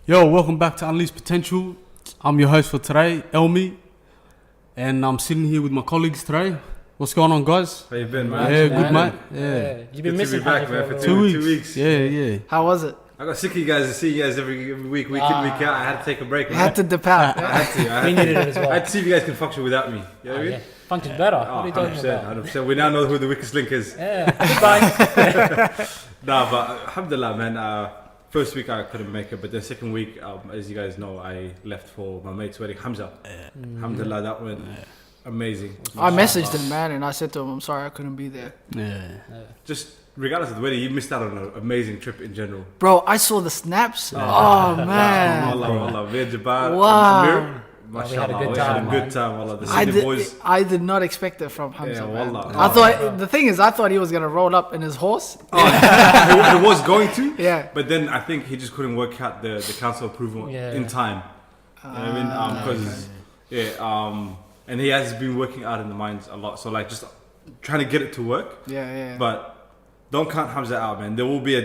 Yo, welcome back to Unleash Potential. I'm your host for today, Elmi, and I'm sitting here with my colleagues today. What's going on, guys? How you been, man? Yeah, good, mate. Yeah. You've been Good missing to be back, man, for 2 weeks. 2 weeks. Yeah. How was it? I got sick of you guys to see you guys every week, week in, week out. I had to take a break, I man. had to dip out. I had We to. needed it as well. I had to see if you guys can function without me. You know what I mean? Functions better. What Oh, are you talking about? 100%. We now know who the weakest link is. Yeah. Goodbye. Nah, but alhamdulillah, man. First week I couldn't make it, but the second week, as you guys know, I left for my mate's wedding, Hamza. Alhamdulillah, that went amazing. I messaged him, man, and I said to him, I'm sorry I couldn't be there. Yeah. Just regardless of the wedding, you missed out on an amazing trip in general. Bro, I saw the snaps. Oh, man. Wallah, me and Jabbar, Wow. Amir, we had a good we time, had a good time. Wallah, the I Sydney boys. did not expect it from Hamza, Yeah, man. wallah. I thought, the thing is, I thought he was going to roll up in his horse. He was going to, Yeah. but then I think he just couldn't work out the council approval in time. You know what I mean? Because and he has been working out in the mines a lot, so like just trying to get it to work. Yeah. But don't count Hamza out, man. There will be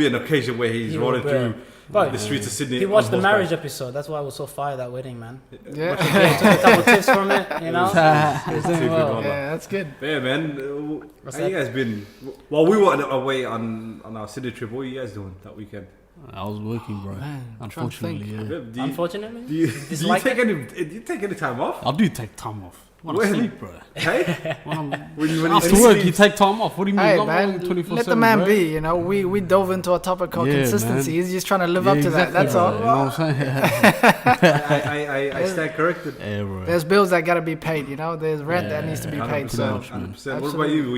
an occasion where he's rolling through the streets of Sydney. He watched on the horseback. marriage episode. That's why I was so fired that wedding, man. Yeah. Yeah, took a couple tips from it, you know. It's too good, wallah. Yeah, that's good. But yeah, man. How you guys been? While we were away on our city trip, what were you guys doing that weekend? I was working, bro. Man, I'm trying to Unfortunately, think. yeah. Do you, Unfortunately, do you dislike take any time off? I do take time off. I want to When? sleep, bro. Hey, When you after work, you take time off. What do you mean? Hey, I'm man, working 24/7, let the man bro. be, you know. We dove into a topic called Yeah, consistency. man. He's just trying to live up to that. That's bro. all. You know what I'm saying? I stand corrected. Yeah, bro. There's bills that got to be paid, you know. There's rent that needs to be paid. 100%, So 100%. What about you?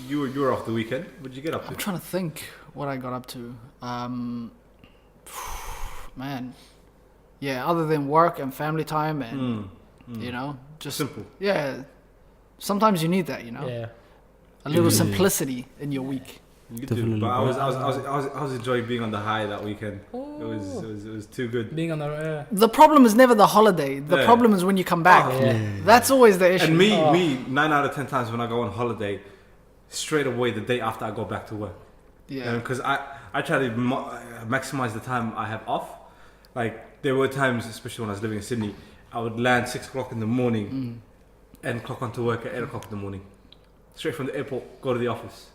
You were off the weekend. What did you get up I'm to? trying to think what I got up to. Man, yeah. Other than work and family time, and you know, just Simple. yeah. Sometimes you need that, you know. yeah. A little Yeah. simplicity in your week. You do. Definitely, But bro. I was enjoying being on the high that weekend. It was too good. Being on the The problem is never the holiday. The Yeah. problem is when you come back. Yeah. That's always the issue. And me, 9 out of 10 times when I go on holiday, straight away the day after I go back to work. Yeah. Because I try to maximize the time I have off. Like there were times, especially when I was living in Sydney, I would land 6 o'clock in the morning and clock onto work at 8 o'clock in the morning. Straight from the airport, go to the office.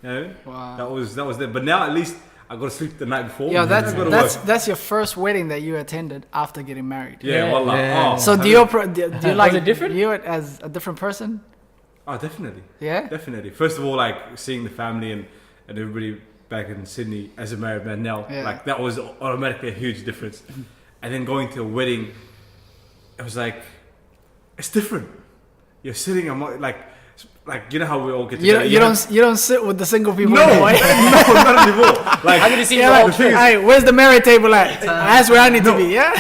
You know? Wow. That was there. But now at least I go to sleep the night before. Yeah, I go to work. that's your first wedding that you attended after getting married. Yeah, Yeah. wallah. Yeah. Oh, So do you like it different? view it as a different person? Oh, definitely. Yeah. Definitely. First of all, like seeing the family and everybody back in Sydney as a married man now, Yeah. like that was automatically a huge difference. And then going to a wedding, it was like, it's different. You're sitting like you know how we all get together. You don't sit with the single people No, anymore. no, not anymore. Like, I'm gonna see Yeah, the whole like, trip. hey, where's the married table at? That's where I need to be. Yeah.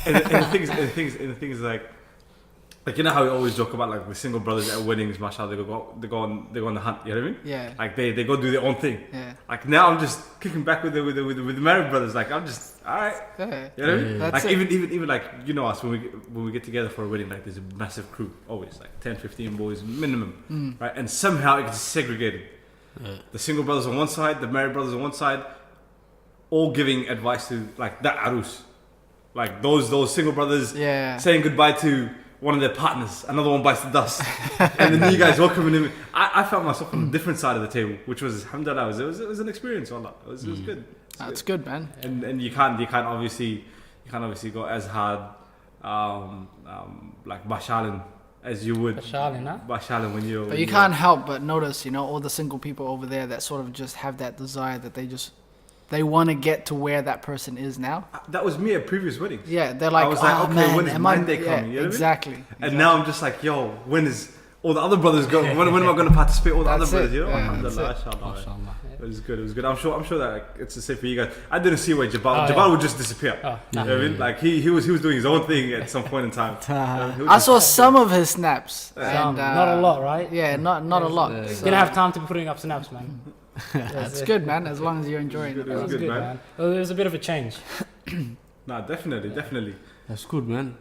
and the thing is like you know how we always joke about like the single brothers at weddings, mashallah, they go on the hunt. You know what I mean? Yeah. Like they go do their own thing. Yeah. Like now I'm just kicking back with the married brothers. Like I'm just alright. Yeah. You know what I mean? That's Like it. even like you know us when we get together for a wedding, like there's a massive crew always, like 10, 15 boys minimum, right? And somehow it gets segregated. The single brothers on one side, the married brothers on one side, all giving advice to like that arus, like those single brothers Yeah. saying goodbye to one of their partners, another one bites the dust, and then you guys welcoming him. I felt myself on a different side of the table, which was alhamdulillah, it was an experience. Wallah. It was good. That's good, man. And you can't obviously go as hard like bashalin as you would Bashalin, huh? bashalin when you're. But you can't help but notice, you know, all the single people over there that sort of just have that desire that they want to get to where that person is now. That was me at previous weddings. Yeah, they're like, I was like, oh, okay, man, when is am mine I-" day coming? Yeah, You know what I mean? exactly. And now I'm just like, yo, when is all the other brothers go? When am I going to participate? All the That's other it. brothers, you know? Yeah, Alhamdulillah, that's mashallah. Mashallah. It was good. I'm sure that like, it's the same for you guys. I didn't see where Jabal Oh, Jabal yeah. would just disappear. Oh, You know what I mean? Like he was doing his own thing at some point in time. He would I just- saw some of his snaps. Some, And, not a lot, right? Yeah, not a lot. Yeah. So Didn't have time to be putting up snaps, man. That's good, man, as long as you're enjoying it. It was It was good, good, man. man. Well, it was a bit of a change. Nah, definitely. That's good, man.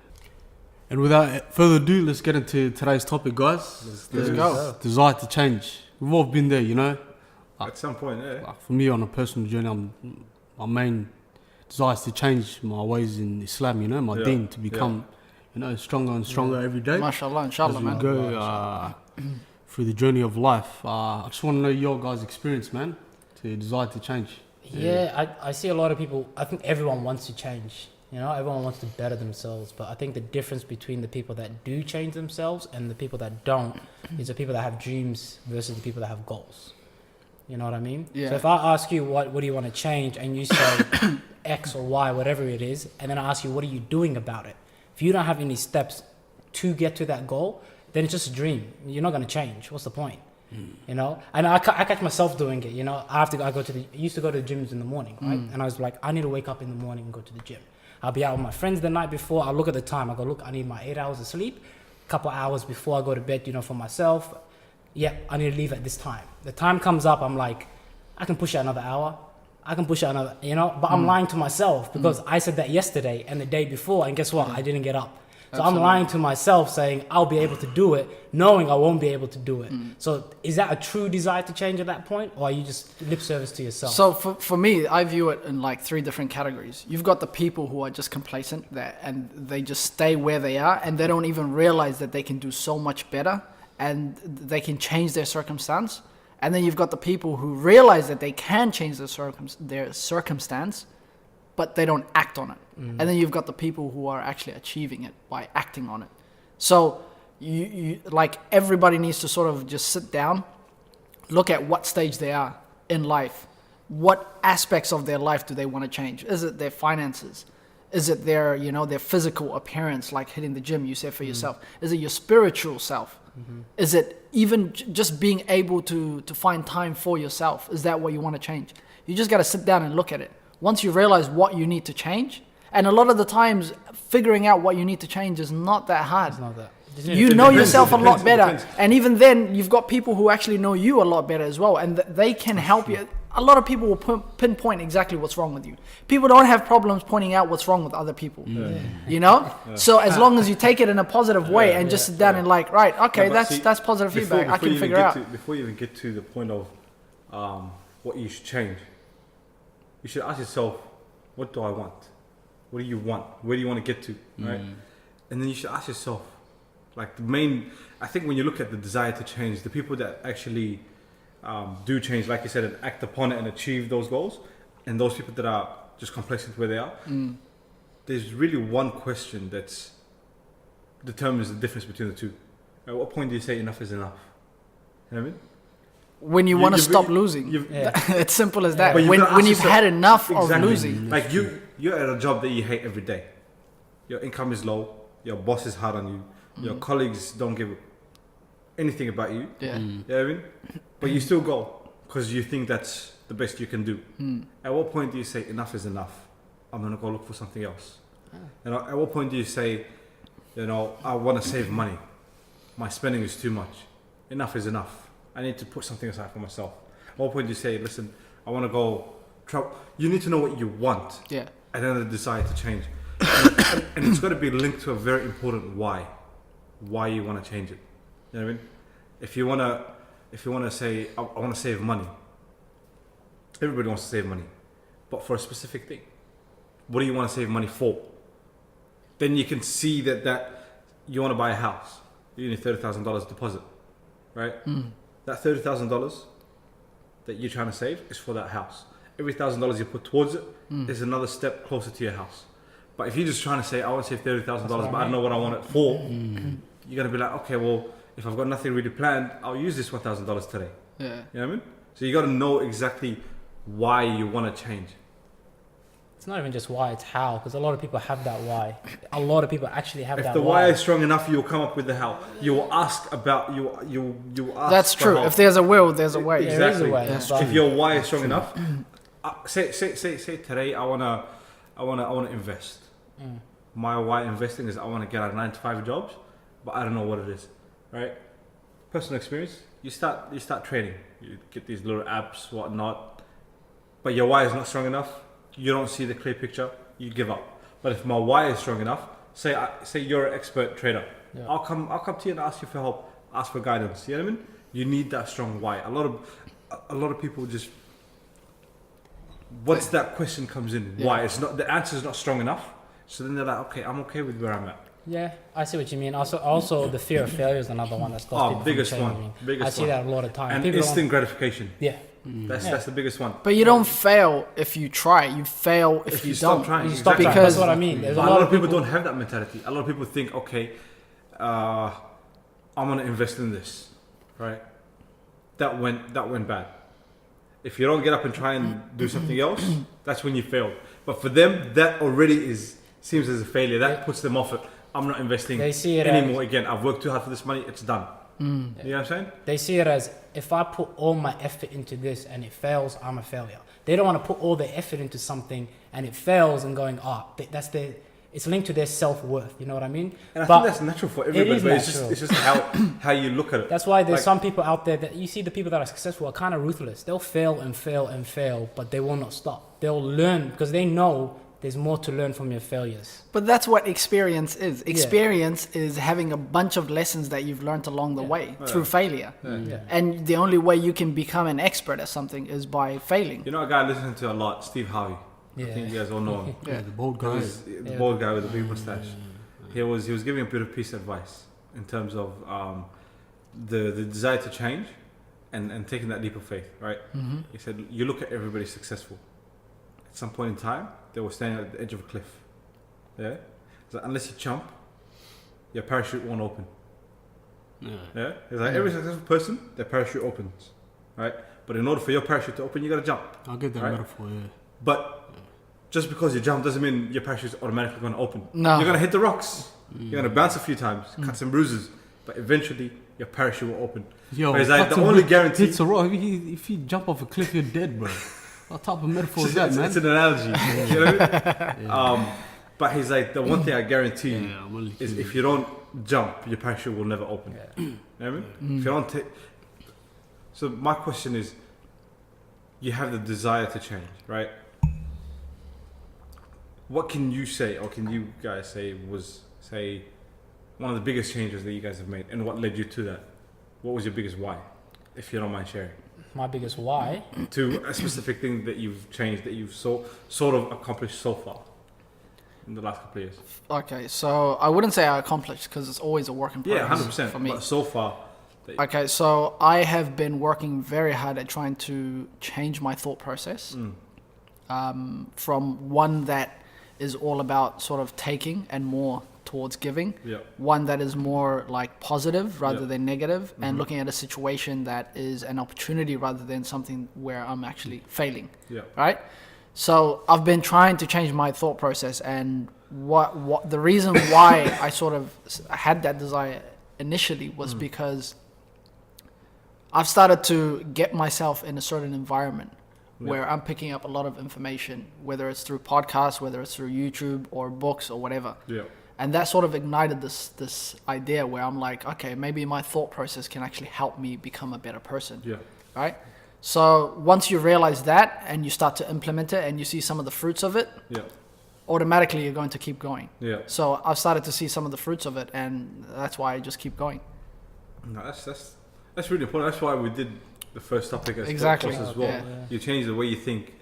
And without further ado, let's get into today's topic, guys. Let's go. Desire to change. We've all been there, you know. At some point, yeah. Like for me, on a personal journey, my main desires to change my ways in Islam, you know, my deen, to become, you know, stronger and stronger every day. MashaAllah, inshallah, as we man. go through the journey of life. I just want to know your guys' experience, man, to desire to change. Yeah, I see a lot of people. I think everyone wants to change. You know, everyone wants to better themselves. But I think the difference between the people that do change themselves and the people that don't is the people that have dreams versus the people that have goals. You know what I mean? Yeah. So if I ask you what do you want to change, and you say X or Y, whatever it is, and then I ask you what are you doing about it? If you don't have any steps to get to that goal, then it's just a dream. You're not going to change. What's the point? You know, and I catch myself doing it. You know, I used to go to the gyms in the morning, right? And I was like, I need to wake up in the morning and go to the gym. I'll be out with my friends the night before. I'll look at the time. I go, look, I need my 8 hours of sleep. A couple hours before I go to bed, you know, for myself. Yeah, I need to leave at this time. The time comes up, I'm like, I can push it another hour. I can push it another, you know, but I'm lying to myself because I said that yesterday and the day before, and guess what? I didn't get up. So Absolutely. I'm lying to myself saying I'll be able to do it, knowing I won't be able to do it. So is that a true desire to change at that point, or are you just lip service to yourself? So for me, I view it in like 3 different categories. You've got the people who are just complacent and they just stay where they are and they don't even realize that they can do so much better and they can change their circumstance. And then you've got the people who realize that they can change their circumstance, but they don't act on it. And then you've got the people who are actually achieving it by acting on it. So you like everybody needs to sort of just sit down, look at what stage they are in life. What aspects of their life do they want to change? Is it their finances? Is it their, you know, their physical appearance, like hitting the gym, you said for yourself? Is it your spiritual self? Is it even just being able to find time for yourself? Is that what you want to change? You just got to sit down and look at it. Once you realize what you need to change, and a lot of the times figuring out what you need to change is not that hard. It's not that. You know yourself a lot better. And even then, you've got people who actually know you a lot better as well. And they can help you. A lot of people will pinpoint exactly what's wrong with you. People don't have problems pointing out what's wrong with other people. You know? So as long as you take it in a positive way and just sit down and like, right, okay, that's positive feedback. I can figure out. Before you even get to the point of what you should change, you should ask yourself, what do I want? What do you want? Where do you want to get to? Right? And then you should ask yourself, like I think when you look at the desire to change, the people that actually do change, like you said, and act upon it and achieve those goals, and those people that are just complacent where they are, there's really one question that determines the difference between the two. At what point do you say enough is enough? You know what I mean? When you want to stop losing. It's simple as that. But When you've had enough exactly. of losing. Like you're at a job that you hate every day. Your income is low. Your boss is hard on you. Your colleagues don't give anything about you. Yeah. You know what I mean? But you still go because you think that's the best you can do. At what point do you say enough is enough? I'm gonna go look for something else. You know, at what point do you say, you know, I want to save money. My spending is too much. Enough is enough. I need to put something aside for myself. At what point do you say, listen, I want to go travel? You need to know what you want. Yeah. And then the desire to change. And it's got to be linked to a very important why. Why you want to change it. You know what I mean? If you want to say, I want to save money. Everybody wants to save money. But for a specific thing. What do you want to save money for? Then you can see that you want to buy a house. You need $30,000 deposit. Right? That $30,000 that you're trying to save is for that house. Every $1,000 you put towards it is another step closer to your house. But if you're just trying to say, I want to save $30,000, but I don't know what I want it for, you're going to be like, okay, well, if I've got nothing really planned, I'll use this $1,000 today. Yeah. You know what I mean? So you got to know exactly why you want to change. It's not even just why, it's how, because a lot of people have that why. A lot of people actually have If that the why. why is strong enough, you'll come up with the how. You will ask about you ask. That's for true. help. If there's a will, there's a way. There is a Exactly. way. That's but If your why is strong enough, say today I wanna invest. My why investing is I want to get out of 9-to-5 jobs, but I don't know what it is, right? Personal experience. You start trading. You get these little apps, whatnot, but your why is not strong enough. You don't see the clear picture. You give up. But if my why is strong enough, say you're an expert trader, I'll come to you and ask you for help, ask for guidance. You know what I mean? You need that strong why. A lot of people just once that question comes in, Yeah. why? It's not, the answer is not strong enough. So then they're like, okay, I'm okay with where I'm at. Yeah, I see what you mean. Also the fear of failure is another one that stops people Biggest from one. changing. Biggest I see one. that a lot of time. And People don't instant gratification. yeah. That's the biggest one. But you don't fail if you try. You fail if you stop don't. trying. You stop Exactly. trying. Because- That's what I mean. There's But a lot of people don't have that mentality. A lot of people think, okay, I'm gonna invest in this, right? That went bad. If you don't get up and try and do something else, that's when you failed. But for them, that already seems as a failure. That puts them off it. I'm not investing They see it anymore. Again, I've worked too hard for this money. It's done. You know what I'm saying? They see it as if I put all my effort into this and it fails, I'm a failure. They don't want to put all their effort into something and it fails and going, it's linked to their self-worth. You know what I mean? And I But think that's natural for everybody. is But natural. it's just how you look at it. that's why there's Like- some people out there that you see the people that are successful are kind of ruthless. They'll fail and fail and fail, but they will not stop. They'll learn because they know there's more to learn from your failures. But that's what experience is. Experience is having a bunch of lessons that you've learned along the way through failure. Yeah. And the only way you can become an expert at something is by failing. You know a guy I listen to a lot, Steve Harvey. I Yeah. think you guys all know him. Yeah, the bold He guy. was the bald guy with the big mustache. He was giving a bit of piece of advice in terms of the desire to change and taking that leap of faith, right? He said, you look at everybody successful. At some point in time, they were standing at the edge of a cliff. Yeah? So unless you jump, your parachute won't open. Yeah? It's like every successful person, their parachute opens. Right? But in order for your parachute to open, you gotta jump. I'll get that Right? metaphor, yeah. But just because you jump doesn't mean your parachute's automatically gonna open. No. You're gonna hit the rocks. You're gonna bounce a few times, cut some bruises, but eventually your parachute will open. Yo, But it's like cut the some only bit- guarantee. Hits a rock. If you jump off a cliff, you're dead, bro. What type of metaphor is that, It's, man? it's an analogy. You know what I mean? But he's like, the one thing I guarantee you Yeah, I'm only is kidding. if you don't jump, your parachute will never open. You know what I mean? If you don't take. So my question is, you have the desire to change, right? What can you say, or can you guys say, was one of the biggest changes that you guys have made, and what led you to that? What was your biggest why, if you don't mind sharing? My biggest why. To a specific thing that you've changed, that you've sort of accomplished so far in the last couple of years. Okay, so I wouldn't say I accomplished because it's always a work in progress Yeah, 100%. for me. But so far, Okay, so I have been working very hard at trying to change my thought process from one that is all about sort of taking and more towards giving, yeah, one that is more like positive rather Yeah. than negative, and looking at a situation that is an opportunity rather than something where I'm actually failing, yeah, right? So I've been trying to change my thought process, and what the reason why I sort of had that desire initially was because I've started to get myself in a certain environment where I'm picking up a lot of information, whether it's through podcasts, whether it's through YouTube or books or whatever. yeah, And that sort of ignited this idea where I'm like, okay, maybe my thought process can actually help me become a better person, yeah, right? So once you realize that and you start to implement it and you see some of the fruits of it, yeah, automatically you're going to keep going. yeah. So I've started to see some of the fruits of it, and that's why I just keep going. No, that's really important. That's why we did the first topic as Exactly. podcast as well. Yeah. You change the way you think.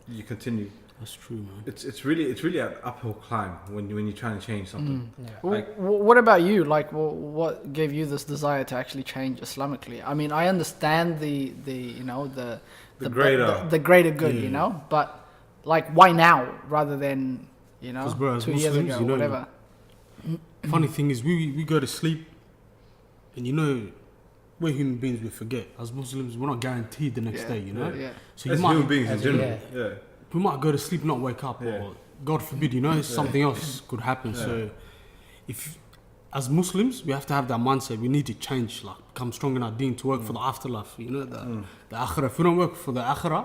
You continue. That's true, man. It's really an uphill climb when you're trying to change something. Like- What about you? Like, what gave you this desire to actually change Islamically? I mean, I understand the you know the greater good, you know, but like, why now rather than 'Cause, bro, as 2 years Muslims, ago, you know, whatever? Funny thing is, we go to sleep, and you know, we're human beings. We forget. As Muslims, we're not guaranteed the next day. You know, Yeah. so you As might human beings in as- general. Yeah. we might go to sleep, not wake up, Yeah. or God forbid, you know, something else could happen. So, if as Muslims, we have to have that mindset. We need to change, like become strong in our deen to work for the afterlife. You know, the akhirah. If we don't work for the akhirah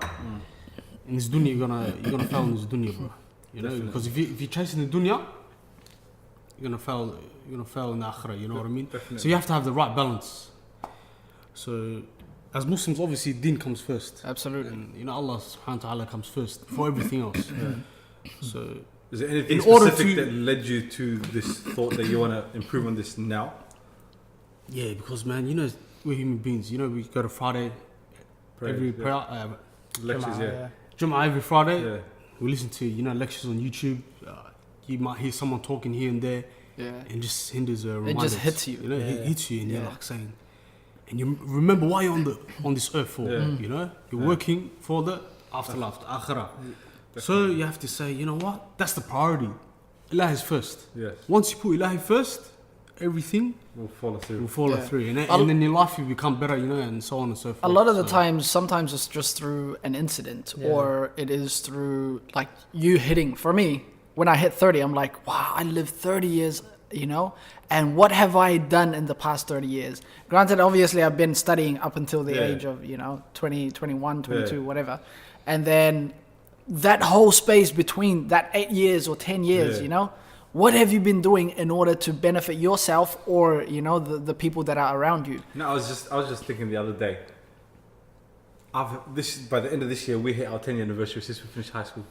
in this dunya, you're gonna fail in this dunya, bro. You know, Definitely. because if you're chasing the dunya, you're gonna fail. You're gonna fail in the akhirah. You know what I mean? Definitely. So you have to have the right balance. So, as Muslims, obviously, deen comes first. Absolutely. And you know, Allah subhanahu wa ta'ala comes first for everything else. So, Is there anything In order specific to- that led you to this thought that you want to improve on this now? yeah, because man, you know, we're human beings. You know, we go to Friday, every yeah. prayer, Lectures, yeah. Jum'ah every Friday. Yeah. We listen to, lectures on YouTube. You might hear someone talking here and there, Yeah. and just hinders a reminder. It just hits you. It hits you, and you're Yeah. like saying, and you remember why you're on this earth for. Yeah. You're working for the afterlife, the akhirah. So you have to say, you know what? That's the priority. Ilahi is first. Yes. Once you put Ilahi first, everything We'll follow through. will follow Yeah. through, and I'll- then your life will become better, and so on and so forth. A lot of the So- times, sometimes it's just through an incident, Yeah. or it is through like you hitting. For me, when I hit 30, I'm like, wow, I lived 30 years, and what have I done in the past 30 years? Granted, obviously, I've been studying up until the Yeah. age of 20, 21, 22, Yeah. whatever, and then that whole space between that 8 years or 10 years, Yeah. What have you been doing in order to benefit yourself or the people that are around you? No, I was just thinking the other day. By the end of this year, we hit our 10-year anniversary since we finished high school.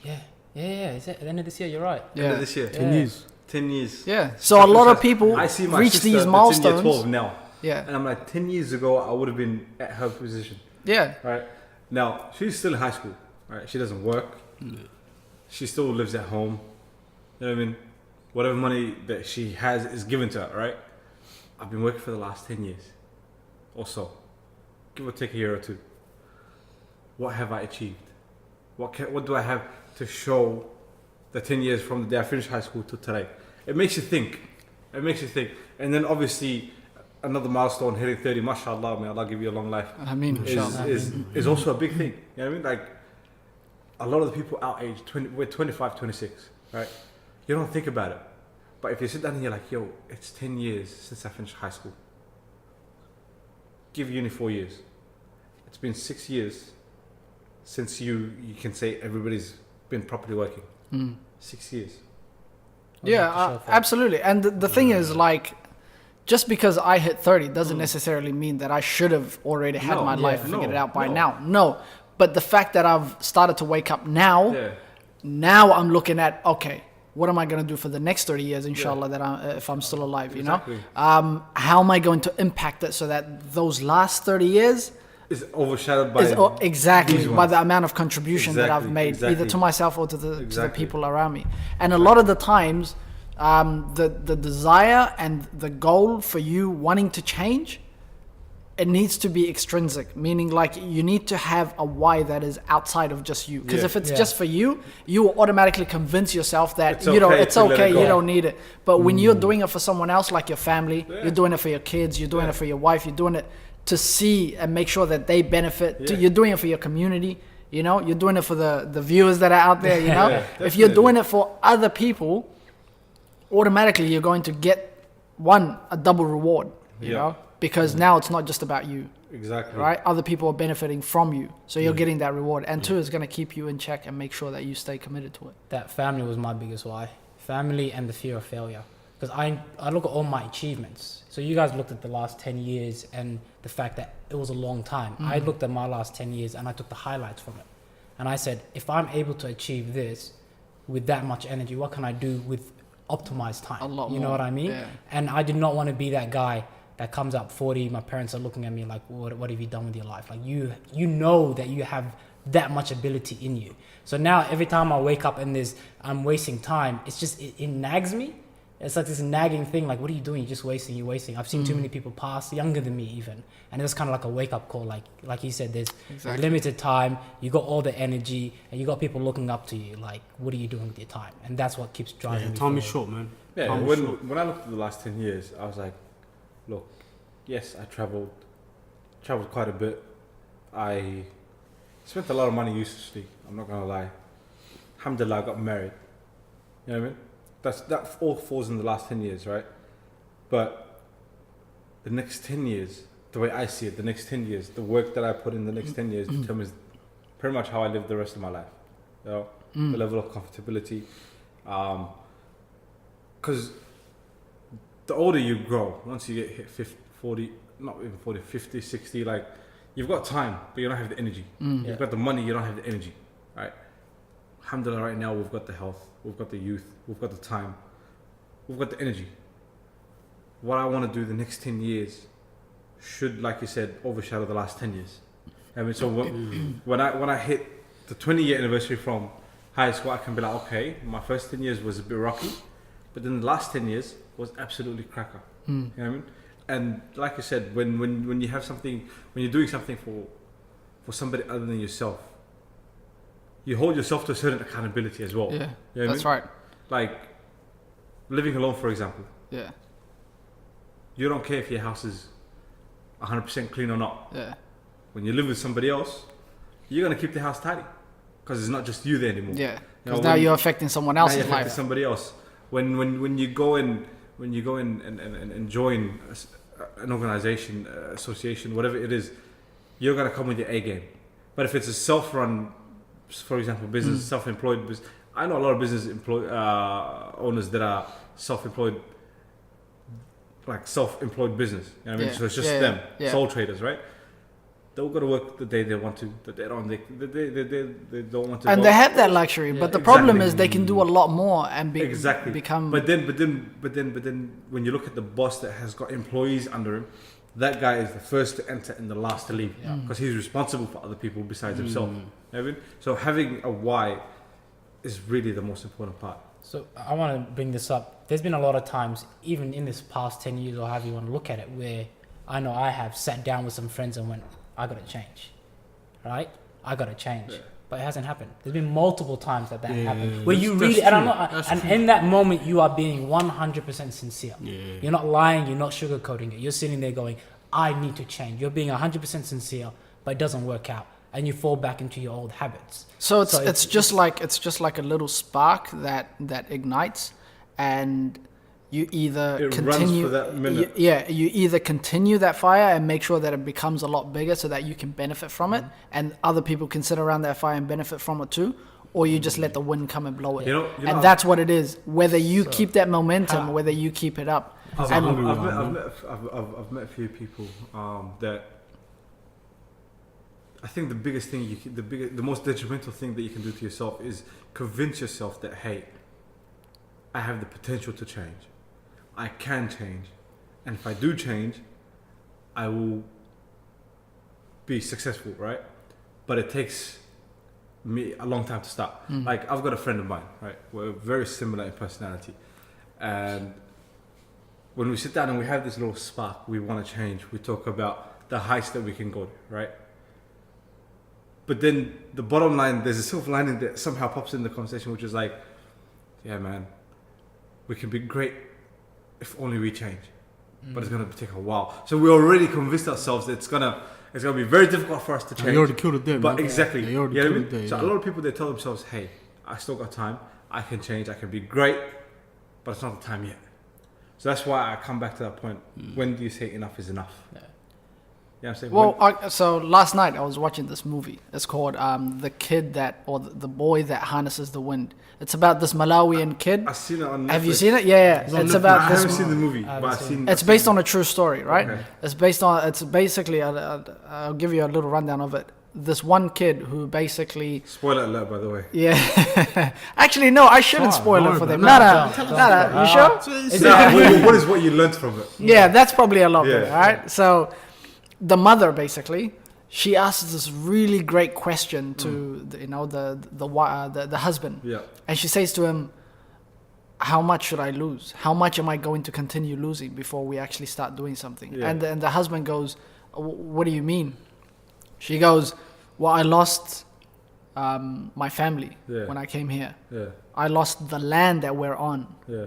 Yeah. Is it at the end of this year? You're right. End of this year. 10 years. 10 years. Yeah. So a lot of people I see my reach sister these that's in milestones. year 12 now. Yeah. And I'm like, 10 years ago, I would have been at her position. Yeah. Right? Now, she's still in high school. Right? She doesn't work. She still lives at home. You know what I mean? Whatever money that she has is given to her, right? I've been working for the last 10 years or so. Give or take a year or two. What have I achieved? What do I have to show the 10 years from the day I finished high school to today? It makes you think. And then obviously another milestone, hitting 30, mashallah, may Allah give you a long life, I mean, is also a big thing. You know what I mean? Like, a lot of the people our age, we're 25, 26, right? You don't think about it. But if you sit down and you're like, yo, it's 10 years since I finished high school. Give uni 4 years. It's been 6 years since you can say everybody's been properly working. 6 years. Yeah, absolutely. And the thing is, like, just because I hit 30 doesn't necessarily mean that I should have already had No, my yeah, life figured no, out by no. now. No. But the fact that I've started to wake up now, Yeah. now I'm looking at, okay, what am I going to do for the next 30 years, inshallah, if I'm still alive, Exactly. How am I going to impact it so that those last 30 years It's overshadowed by exactly these by ones. the amount of contribution that I've made, either exactly. to myself or to the Exactly. people around me. And a lot of the times, the desire and the goal for you wanting to change, it needs to be extrinsic, meaning like you need to have a why that is outside of just you. Because Yeah. if it's Yeah. just for you, you will automatically convince yourself that It's okay it's to let okay, it go. you don't need it. But when you're doing it for someone else, like your family, you're doing it for your kids, you're doing Yeah. it for your wife, you're doing it to see and make sure that they benefit. Yeah. You're doing it for your community. You're doing it for the viewers that are out there. Yeah, If you're definitely. doing it for other people, automatically you're going to get a double reward. You Yeah. know, because now it's not just about you, Exactly. right? Other people are benefiting from you, so you're getting that reward. And two, is going to keep you in check and make sure that you stay committed to it. That family was my biggest why. Family and the fear of failure. Because I look at all my achievements. So you guys looked at the last 10 years and the fact that it was a long time. I looked at my last 10 years and I took the highlights from it. And I said, if I'm able to achieve this with that much energy, what can I do with optimized time? A lot You know more, what I mean? yeah. And I did not want to be that guy that comes up 40, my parents are looking at me like, what have you done with your life? Like you know that you have that much ability in you. So now every time I wake up and I'm wasting time, it's just, it nags me. It's like this nagging thing, like, what are you doing? You're just wasting, I've seen too many people pass, younger than me even. And it's kind of like a wake up call. Like you said, there's Exactly. limited time, you got all the energy, and you got people looking up to you. Like, what are you doing with your time? And that's what keeps driving Yeah, me time is forward. short, man. Yeah, Time is short. when I looked at the last 10 years, I was like, look, yes, I traveled quite a bit. I spent a lot of money uselessly, I'm not going to lie. Alhamdulillah, I got married. You know what I mean? That all falls in the last 10 years, right? But the next 10 years, the way I see it, the next 10 years, the work that I put in the next 10 years determines pretty much how I live the rest of my life. You know, the level of comfortability. Because the older you grow, once you get hit 50, 40, not even 40, 50, 60, like, you've got time, but you don't have the energy. Yeah. You've got the money, you don't have the energy, right? Alhamdulillah, right now we've got the health, we've got the youth, we've got the time, we've got the energy. What I want to do the next 10 years should, like you said, overshadow the last 10 years. I mean, so when I hit the 20-year anniversary from high school, I can be like, okay, my first 10 years was a bit rocky, but then the last 10 years was absolutely cracker. You know what I mean? And like you said, when you have something, when you're doing something for somebody other than yourself, you hold yourself to a certain accountability as well. Yeah, You know what that's I mean? right. Like living alone, for example. Yeah, You don't care if your house is 100% clean or not. yeah, When you live with somebody else, you're gonna keep the house tidy because it's not just you there anymore. yeah. You know, Because now when- you're affecting someone now else's you're affecting life. somebody else. When you go in and join an organization, association, whatever it is, you're gonna come with your A game. But if it's a self-run, for example, business, self-employed business, I know a lot of business owners that are self-employed, like self-employed business. You know what I mean? Yeah. So it's just Yeah, them, yeah. sole traders, right? They'll go to work the day they want to. That they don't want to. And go. they have that luxury, but the problem is they can do a lot more and Exactly. become. But then, when you look at the boss that has got employees under him, that guy is the first to enter and the last to leave because he's responsible for other people besides himself. You know what I mean? So having a why is really the most important part. So I want to bring this up. There's been a lot of times, even in this past 10 years or however you want to look at it, where I know I have sat down with some friends and went, I got to change, right? I got to change. Yeah. But it hasn't happened. There's been multiple times that happened. yeah, Where that's- you that's really, and I'm true. not, That's and true. in that moment, you are being 100% sincere. Yeah. You're not lying, you're not sugarcoating it. You're sitting there going, I need to change. You're being 100% sincere, but it doesn't work out. And you fall back into your old habits. So it's just like a little spark that ignites, and you either It runs continue. for that minute. You either continue that fire and make sure that it becomes a lot bigger so that you can benefit from it, and other people can sit around that fire and benefit from it too, or you just let the wind come and blow it. You know, And that's what it is. Whether you So, keep that momentum, how- whether you keep it up. How's I've, that I've, hungry I've, one, met, man? I've, met, I've met a few people that I think the biggest thing the most detrimental thing that you can do to yourself is convince yourself that, hey, I have the potential to change. I can change, and if I do change, I will be successful, right? But it takes me a long time to start. Like I've got a friend of mine, right? We're very similar in personality, and when we sit down and we have this little spark, we want to change. We talk about the heights that we can go to, right? But then the bottom line, there's a silver lining that somehow pops in the conversation, which is like, yeah, man, we can be great if only we change. But it's gonna take a while. So we already convinced ourselves that it's gonna be very difficult for us to change. You already killed it there, But man. exactly, Yeah, you you already know what I killed mean? it there, So yeah. a lot of people, they tell themselves, hey, I still got time, I can change, I can be great, but it's not the time yet. So that's why I come back to that point. When do you say enough is enough? Yeah. Yeah, I'm saying. Well, so last night I was watching this movie. It's called The Kid That, or The Boy That Harnesses the Wind. It's about this Malawian kid. I've seen it on Netflix. Have you seen it? Yeah, It's on it's Netflix. about I this. haven't seen the movie, I but haven't I've seen seen. It's based on a true story, right? Okay. It's basically, I'll give you a little rundown of it. This one kid who basically, Spoiler alert, by the way. yeah. Actually, no, I shouldn't Sure, spoil it no, for them. no, No, don't, no. You sure? Is What is what you learned from it? Yeah, that's probably a lot Yeah. better, right? So, the mother basically, she asks this really great question to the husband, Yeah. and she says to him, "How much should I lose? How much am I going to continue losing before we actually start doing something?" Yeah. And the husband goes, "What do you mean?" She goes, "Well, I lost my family Yeah. when I came here. Yeah. I lost the land that we're on, Yeah.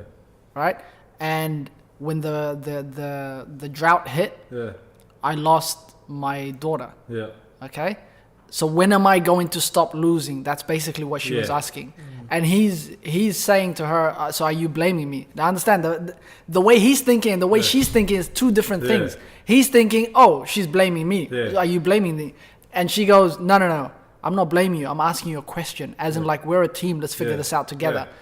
right? And when the drought hit, Yeah. I lost my daughter. Yeah. Okay, so when am I going to stop losing?" That's basically what she was Yeah. asking, and he's saying to her, "So are you blaming me?" Now understand the way he's thinking and the way Yeah. she's thinking is two different Yeah. things. He's thinking, "Oh, she's blaming me. Yeah. Are you blaming me?" And she goes, "No. I'm not blaming you. I'm asking you a question, as in like we're a team. Let's figure Yeah. this out together. Yeah.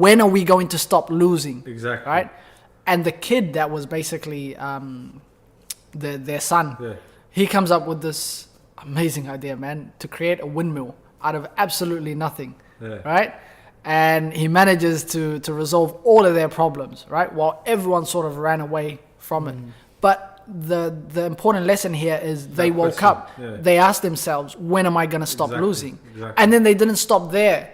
When are we going to stop losing?" Exactly. Right? And the kid that was basically their son, Yeah. he comes up with this amazing idea, man, to create a windmill out of absolutely nothing, Yeah. right? And he manages to resolve all of their problems, right? While everyone sort of ran away from it. But the important lesson here is they That woke question, up. yeah. They asked themselves, when am I going to stop Exactly, losing? exactly. And then they didn't stop there.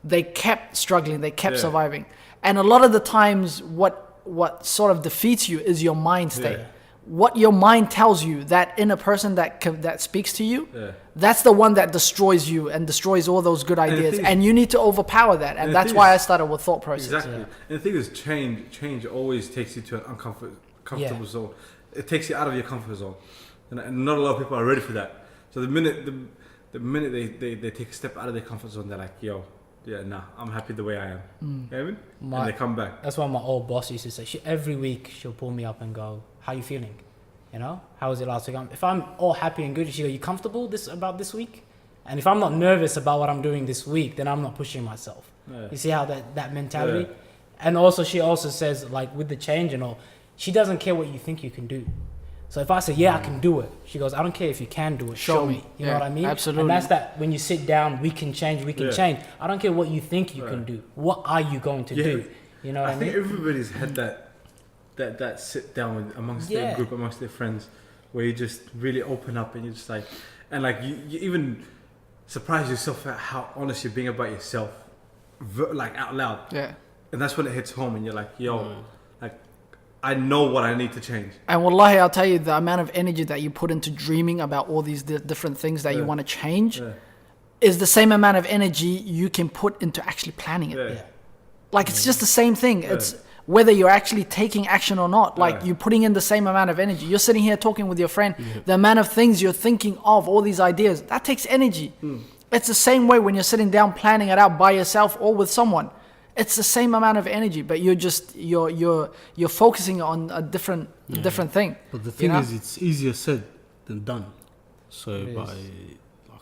They kept struggling. They kept Yeah. surviving. And a lot of the times, what sort of defeats you is your mind state. Yeah. What your mind tells you, that inner person that speaks to you, Yeah. that's the one that destroys you and destroys all those good the ideas. thing And you need to overpower that. And the that's thing why I is- started with thought process. Exactly. Yeah. And the thing is, change always takes you to an comfortable zone. It takes you out of your comfort zone, and not a lot of people are ready for that. So the minute they take a step out of their comfort zone, they're like, yo, yeah, nah, I'm happy the way I am. You know what I mean? And they come back. That's what my old boss used to say. Every week she'll pull me up and go, "How you feeling? You know, how was it last week?" If I'm all happy and good, she go, "You comfortable about this week?" And if I'm not nervous about what I'm doing this week, then I'm not pushing myself. Yeah. You see how that mentality? And also, she also says, like, with the change and all, she doesn't care what you think you can do. So if I say, yeah, I can do it, she goes, I don't care if you can do it, show me. You know Yeah, what I mean? absolutely. And that's that, when you sit down, we can change. I don't care what you think you can do. What are you going to do? You know what I mean? think everybody's had that sit down amongst their group, amongst their friends, where you just really open up and you're just like, and like you even surprise yourself at how honest you're being about yourself, like out loud. Yeah. And that's when it hits home and you're like, yo, like, I know what I need to change. And wallahi, I'll tell you, the amount of energy that you put into dreaming about all these different things that you want to change is the same amount of energy you can put into actually planning it. Yeah. Like, it's just the same thing. It's whether you're actually taking action or not. Like, you're putting in the same amount of energy. You're sitting here talking with your friend. The amount of things you're thinking of, all these ideas, that takes energy. It's the same way when you're sitting down planning it out by yourself or with someone. It's the same amount of energy, but you're focusing on a different thing. But the thing is, it's easier said than done. So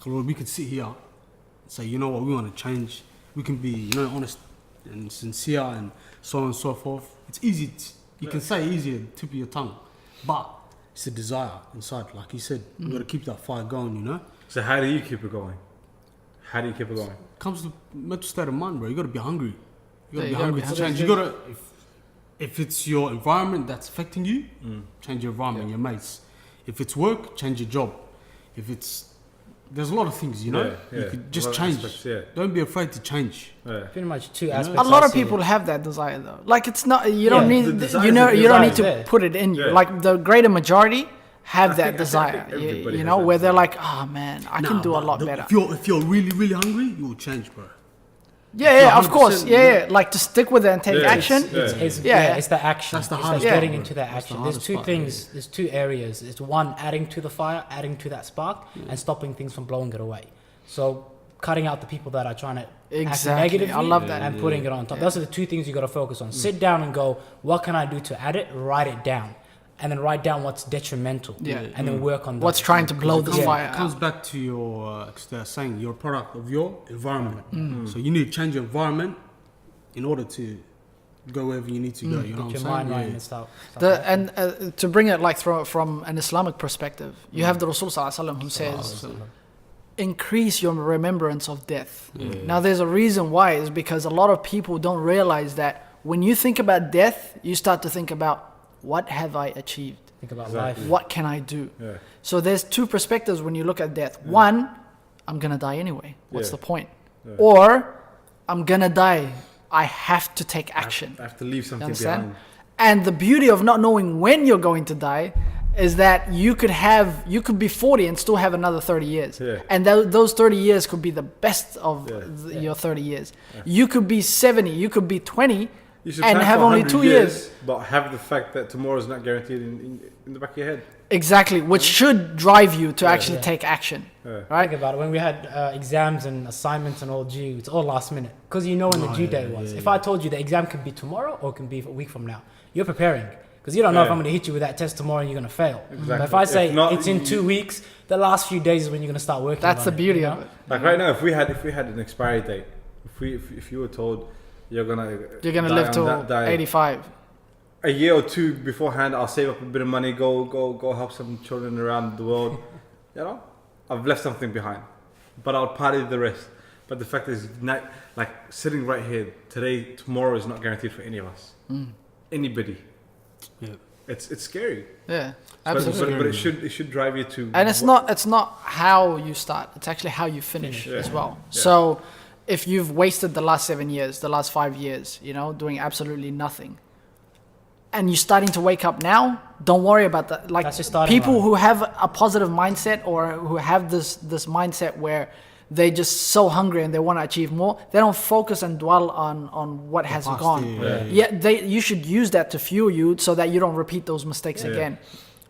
we could sit here and say, you know what, we want to change. We can be, honest and sincere and so on and so forth. It's easy. You can say easier, tip of your tongue, but it's a desire inside. Like you said, you got to keep that fire going. So how do you keep it going? How do you keep it going? Comes to mental state of mind, bro. You got to be hungry. You got to Yeah, be hungry to hungry. change. You got to, if it's your environment that's affecting you, change your environment, your mates. If it's work, change your job. There's a lot of things, you could just change. Aspects, Don't be afraid to change. Pretty much two aspects. A lot I of see people it. have that desire though. Like, it's not, you don't Yeah, need, the desire you is a don't need desire. to put it in you. Yeah. Like, the greater majority have that think desire, everybody you has know, that where they're desire. like, oh man, I can do a but lot better. If you're really, really hungry, you will change, bro. Yeah, of course. 100%, Yeah, like to stick with it and take Yeah, action. It's Yeah. it's the action. That's the It's hardest like part, getting bro. into that That's the action. There's hardest two part, things. There's two areas. It's one, adding to the fire, adding to that spark, and stopping things from blowing it away. So cutting out the people that are trying to act Exactly. negatively I love that. and putting it on top. Those are the two things you got to focus on. Sit down and go, what can I do to add it? Write it down. And then write down what's detrimental. Yeah. And then work on What's those. trying to blow the It fire comes out. back to your, they're saying, you're a product of your environment. So you need to change your environment in order to go wherever you need to go. You know Get what your I'm mind saying? right Yeah. and stuff. And to bring it like from an Islamic perspective, you have the Rasul Sallallahu Alaihi Wasallam who says, increase your remembrance of death. Now there's a reason why, is because a lot of people don't realize that when you think about death, you start to think about, what have I achieved? Think about Exactly. life. What can I do? Yeah. So there's two perspectives when you look at death. One, I'm gonna die anyway. What's Yeah. the point? Yeah. Or I'm gonna die. I have to take action. I have to leave You something understand? behind. And the beauty of not knowing when you're going to die is that you could be 40 and still have another 30 years. Yeah. And those 30 years could be the best of Yeah. your 30 years. You could be 70, you could be 20 You should and plan have for only 100 2 years. but have the fact that tomorrow is not guaranteed in the back of your head. Exactly, which should drive you to actually take action. Yeah. Right? Think about it. When we had exams and assignments and all due, it's all last minute because you know when the due date was. If I told you the exam could be tomorrow or it can be a week from now, you're preparing because you don't know if Yeah. I'm going to hit you with that test tomorrow and you're going to fail. Exactly. But if I say If not, it's in 2 weeks, the last few days is when you're going to start working. That's on the beauty you of know? it. Like right now, if we had an expiry date, if you were told you're gonna die live on till that day, 85. a year or two beforehand, I'll save up a bit of money, go help some children around the world. I've left something behind, but I'll party the rest. But the fact is, not like sitting right here today, tomorrow is not guaranteed for any of us. Anybody. Yeah. it's scary. Yeah, But, absolutely. but it should drive you to. And it's not how you start. It's actually how you finish Yeah. as well. Yeah. So if you've wasted the last 7 years, the last 5 years, doing absolutely nothing, and you're starting to wake up now, don't worry about that. Like That's your starting people line. who have a positive mindset or who have this mindset where they're just so hungry and they want to achieve more, they don't focus and dwell on what has past, gone. You should use that to fuel you so that you don't repeat those mistakes again.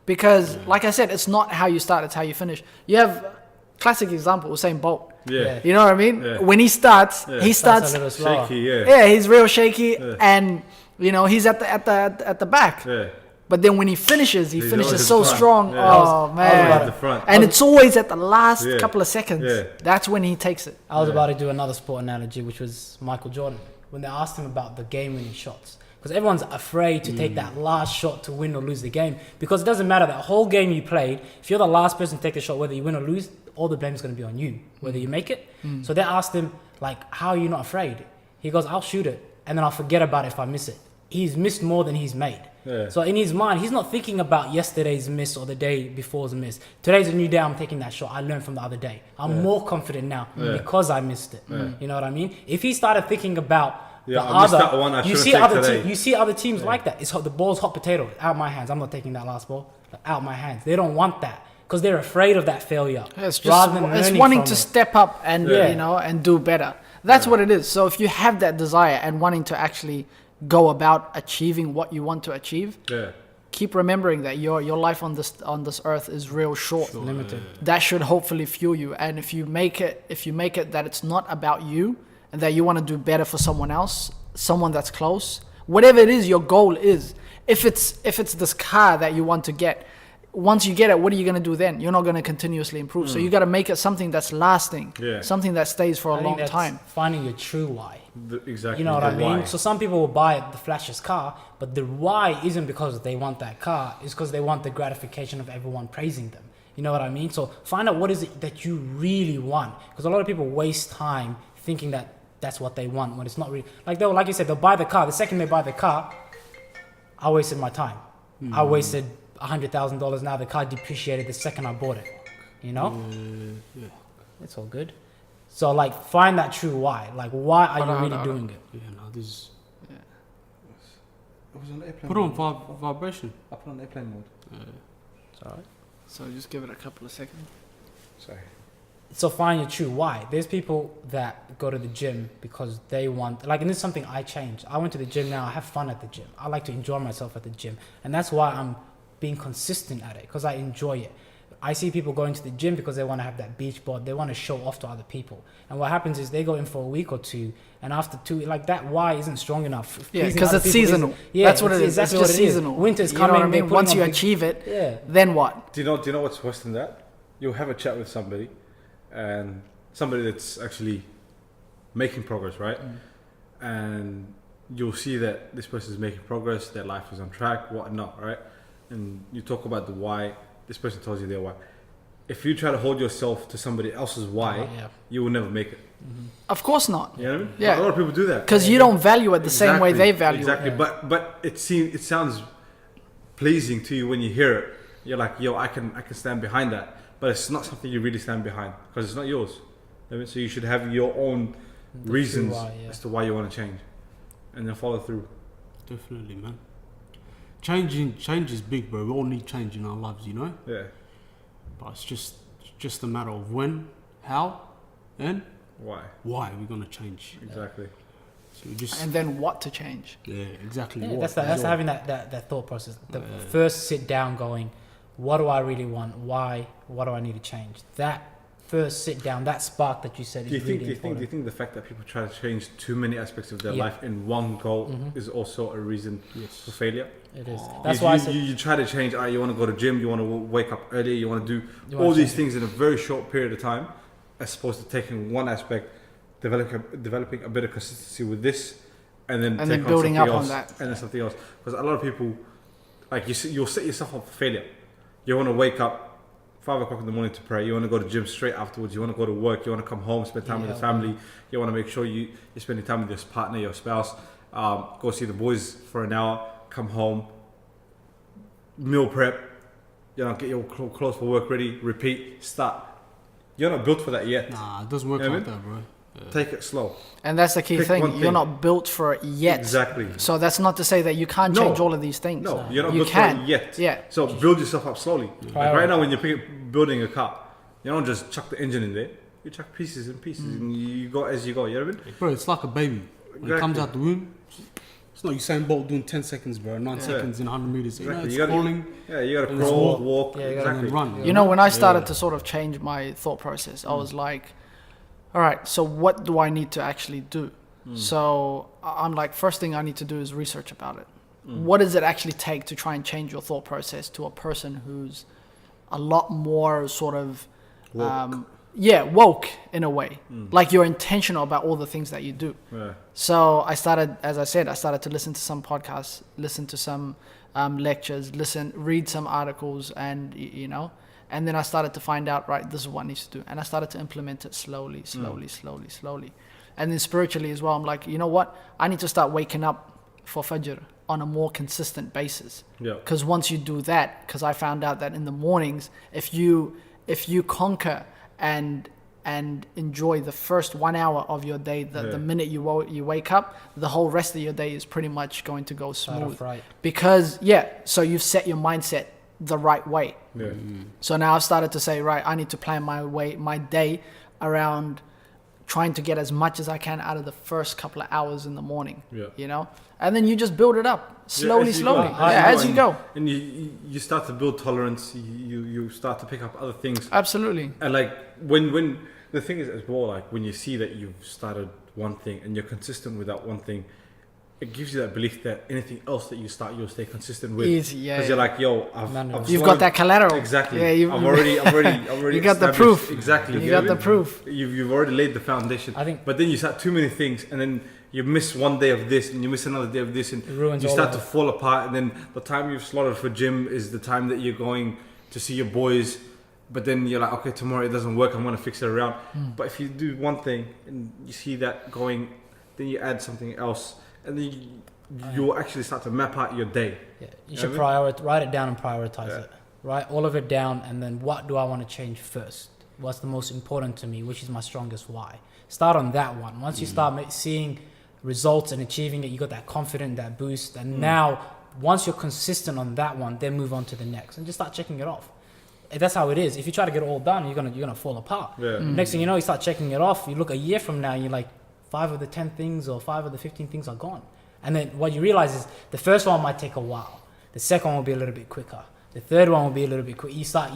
Because like I said, it's not how you start, it's how you finish. You have classic example, Usain Bolt. Yeah. You know what I mean? Yeah. When he starts, he Starts starts a little slower. Shaky, yeah. yeah, he's real shaky and he's at the back. Yeah. But then when he finishes, he He's finishes always so at the front. strong. Yeah. Oh Always man. at the front. And it's always at the last Yeah. couple of seconds. Yeah. That's when he takes it. I was about to do another sport analogy, which was Michael Jordan, when they asked him about the game-winning shots. Because everyone's afraid to take that last shot to win or lose the game. Because it doesn't matter, that whole game you played, if you're the last person to take the shot, whether you win or lose, all the blame's going to be on you, whether you make it. So they asked him, like, how are you not afraid? He goes, I'll shoot it, and then I'll forget about it if I miss it. He's missed more than he's made. Yeah. So in his mind, he's not thinking about yesterday's miss or the day before's miss. Today's a new day, I'm taking that shot. I learned from the other day. I'm more confident now because I missed it. You know what I mean? If he started thinking about the I missed other, that one, I you should've see taken other today. you see other teams like that. It's hot, the ball's hot potato, out my hands. I'm not taking that last ball. Out my hands. They don't want that because they're afraid of that failure. It's just rather than it's learning wanting from to it. step up and Yeah. and do better. That's what it is. So if you have that desire and wanting to actually go about achieving what you want to achieve, Yeah. keep remembering that your life on this earth is real short. Limited. That should hopefully fuel you. And if you make it that it's not about you and that you want to do better for someone else, someone that's close, whatever it is your goal is. If it's this car that you want to get, once you get it, what are you going to do then? You're not going to continuously improve. So you got to make it something that's lasting, Yeah. something that stays for I a think long that's time. finding your true why. Exactly. You know what I the mean? why. So some people will buy the flashiest car, but the why isn't because they want that car. It's because they want the gratification of everyone praising them. You know what I mean? So find out what is it that you really want. Because a lot of people waste time thinking that that's what they want when it's not really. Like you said, they'll buy the car. The second they buy the car, I wasted my time. I wasted $100,000. Now the car depreciated the second I bought it. You know? Yeah. It's all good. So like find that true why. Like why are you Hold on, really hold on. doing it? Yeah, no, this is... I was on airplane Put on mode. vibration. I put on airplane mode. It's alright. So just give it a couple of seconds. Sorry. So find your true why. There's people that go to the gym because they want, like, and this is something I changed. I went to the gym now. I have fun at the gym. I like to enjoy myself at the gym, and that's why I'm being consistent at it because I enjoy it. I see people going to the gym because they want to have that beach bod. They want to show off to other people. And what happens is they go in for a week or two, and after 2, like that why isn't strong enough. Yeah, Pleasing because other it's people isn't- seasonal. Yeah, That's what it is. Exactly It's just what it is. seasonal. Winter's You know coming. what I they're mean? putting Once on you big- achieve it, yeah. then what? Do you know what's worse than that? You'll have a chat with somebody, and somebody that's actually making progress, right? And you'll see that this person is making progress, their life is on track, whatnot, right? And you talk about the why. This person tells you their why. If you try to hold yourself to somebody else's why, Yeah. you will never make it. Of course not. You know what I mean? Yeah. A lot of people do that. Because you don't value it the same way they value exactly. it. But it sounds pleasing to you when you hear it. You're like, yo, I can stand behind that. But it's not something you really stand behind because it's not yours. I mean, so you should have your own The reasons true why, yeah. as to why you want to change, and then follow through. Definitely, man. Change is big, bro. We all need change in our lives, you know? Yeah. But it's just a matter of when, how, and Why? why we're gonna change. Exactly. So we just And then what to change? yeah, exactly. Yeah, what that's as well. having that thought process. The first sit down going, what do I really want? Why? What do I need to change? That first sit down, that spark that you said is really important. Do you think the fact that people try to change too many aspects of their Yeah. life in one goal is also a reason Yes. for failure? It is. Oh. That's you, why I you, said you try to change. You want to go to gym. You want to wake up early. You want to do You wanna all these change things in a very short period of time, as opposed to taking one aspect, developing a bit of consistency with this, and then And take then on building something up on else, that. and then something else. Because a lot of people, like you'll set yourself up for failure. You want to wake up 5 o'clock in the morning to pray. You want to go to gym straight afterwards. You want to go to work. You want to come home, spend time with the family. You want to make sure you're spending time with your partner, your spouse. Go see the boys for an hour. Come home. meal prep, get your clothes for work ready, repeat, start. You're not built for that yet. Nah, it doesn't work like that, bro. Take it slow. And that's the key Pick thing. one You're thing. not built for it yet. Exactly. So that's not to say that you can't No. change all of these things. No, you're not You built can. for it yet. Yeah. So build yourself up slowly. Like Priority. right now, when you're building a car, you don't just chuck the engine in there. You chuck pieces and pieces, and you go as you go. You know what I mean? Bro, it's like a baby. When it comes out the womb, it's not Usain Bolt doing 10 seconds, bro. 9 seconds in 100 meters. You know, Exactly. it's You gotta- crawling You gotta and crawl, walk. walk, Yeah, you gotta exactly. and run. You know, when I started to sort of change my thought process, I was like, all right, so what do I need to actually do? So I'm like, first thing I need to do is research about it. What does it actually take to try and change your thought process to a person who's a lot more sort of, woke in a way. Like you're intentional about all the things that you do. Yeah. So I started, as I said, I started to listen to some podcasts, listen to some lectures, read some articles, and and then I started to find out, right, this is what I need to do, and I started to implement it slowly. And then spiritually as well, I'm like, you know what, I need to start waking up for Fajr on a more consistent basis. Yeah. Because once you do that, because I found out that in the mornings, if you conquer and enjoy the first 1 hour of your day, the minute you wake up, the whole rest of your day is pretty much going to go smooth. Right. Because so you've set your mindset the right way. Yeah. So now I've started to say, right, I need to plan my day around trying to get as much as I can out of the first couple of hours in the morning. Yeah. And then you just build it up slowly. as you go. As you go. And you start to build tolerance. You start to pick up other things. Absolutely. And like when the thing is as well, like when you see that you've started one thing and you're consistent with that one thing, it gives you that belief that anything else that you start, you'll stay consistent with. Easy, yeah. Because you're like, yo, You've got that collateral. Exactly. Yeah, I've already. You got the established- proof. Exactly. You get got it? the proof. You've already laid the foundation. I think- But then you start too many things, and then you miss one day of this, and you miss another day of this, and It ruins you all start of to it. fall apart. And then the time you've slotted for gym is the time that you're going to see your boys. But then you're like, okay, tomorrow it doesn't work. I'm gonna fix it around. But if you do one thing and you see that going, then you add something else, and then you'll actually start to map out your day. Yeah, you should write it down and prioritize it. Write all of it down, and then what do I want to change first? What's the most important to me? Which is my strongest why? Start on that one. Once you start seeing results and achieving it, you got that confidence, that boost, and now once you're consistent on that one, then move on to the next and just start checking it off. That's how it is. If you try to get it all done, you're gonna fall apart. Yeah. Next thing you know, you start checking it off. You look a year from now, and you're like, 5 of the 10 things or 5 of the 15 things are gone. And then what you realize is the first one might take a while. The second one will be a little bit quicker. The third one will be a little bit quicker. You start,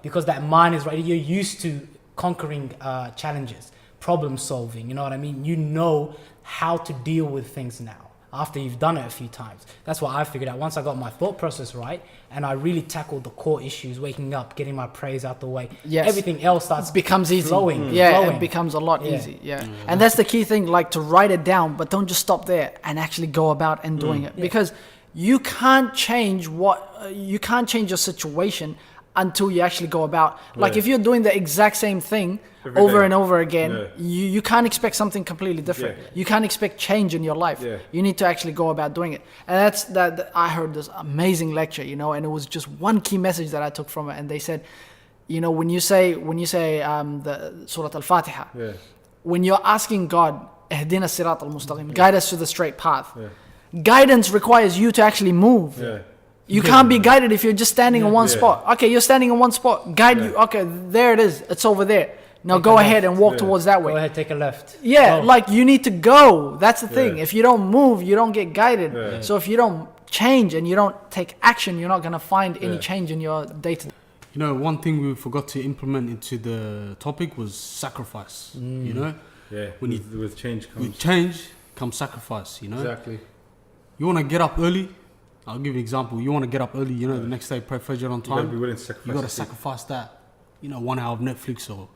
because that mind is right. You're used to conquering challenges, problem solving. You know what I mean? You know how to deal with things now after you've done it a few times. That's what I figured out. Once I got my thought process right and I really tackled the core issues, waking up, getting my prayers out the way, everything else starts becomes easy. flowing. It becomes a lot easy. And that's the key thing, like to write it down, but don't just stop there and actually go about and doing it, because you can't change your situation until you actually go about. Like if you're doing the exact same thing over and over again, you can't expect something completely different. You can't expect change in your life. You need to actually go about doing it. And that's that. I heard this amazing lecture, and it was just one key message that I took from it. And they said, when you say the Surah Al-Fatiha, when you're asking God, Ihdina Sirat al-Mustaqim, guide us to the straight path. Guidance requires you to actually move. You can't be guided if you're just standing in one spot. Okay, you're standing in one spot. Guide you. Okay, there it is. It's over there. Now go ahead and walk towards that way. Go ahead, take a left. Like you need to go. That's the thing. If you don't move, you don't get guided. So if you don't change and you don't take action, you're not going to find any change in your day-to-day. One thing we forgot to implement into the topic was sacrifice. When with change comes. With change comes sacrifice. Exactly. You want to get up early. I'll give you an example. You want to get up early, the next day, pray Fajr on time. You got to be willing to sacrifice. You got to sacrifice that, 1 hour of Netflix or,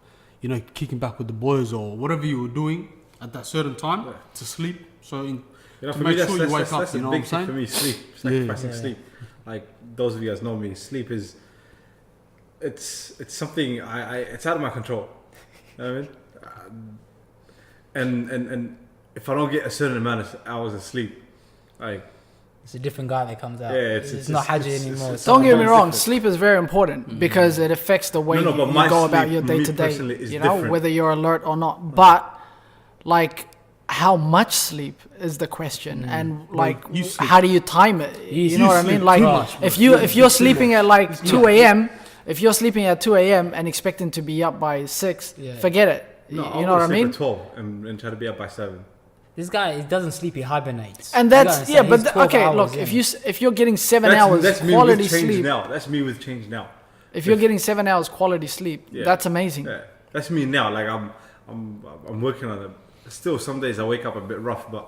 kicking back with the boys or whatever you were doing at that certain time to sleep. So to for make me, sure you wake up, that's a what big I'm saying? thing for me, sleep. Sacrificing sleep. Like those of you guys know me, sleep is, it's something it's out of my control. You know what I mean? And if I don't get a certain amount of hours of sleep, like, It's a different guy that comes out. Yeah, it's not Haji anymore. It's Don't get me someone wrong, else. sleep is very important because it affects the way No, but you my go about sleep, your day me to day. personally, is You know, different. whether you're alert or not. But like, how much sleep is the question, and like, you sleep. how do you time it? You know what I sleep mean? Like, too much, bro. if you're sleeping at like 2 a.m., if you're sleeping at 2 a.m. and expecting to be up by 6, Yeah. forget it. No, You know what I mean? At 12 and try to be up by 7. This guy, he doesn't sleep, he hibernates. And You gotta that's understand, but he's 12 okay. hours Look, in. if you're getting 7 hours That's me quality with change sleep, now. That's me with change now. if you're getting 7 hours quality sleep, Yeah. that's amazing. Yeah, that's me now. Like I'm working on it. Still, some days I wake up a bit rough, but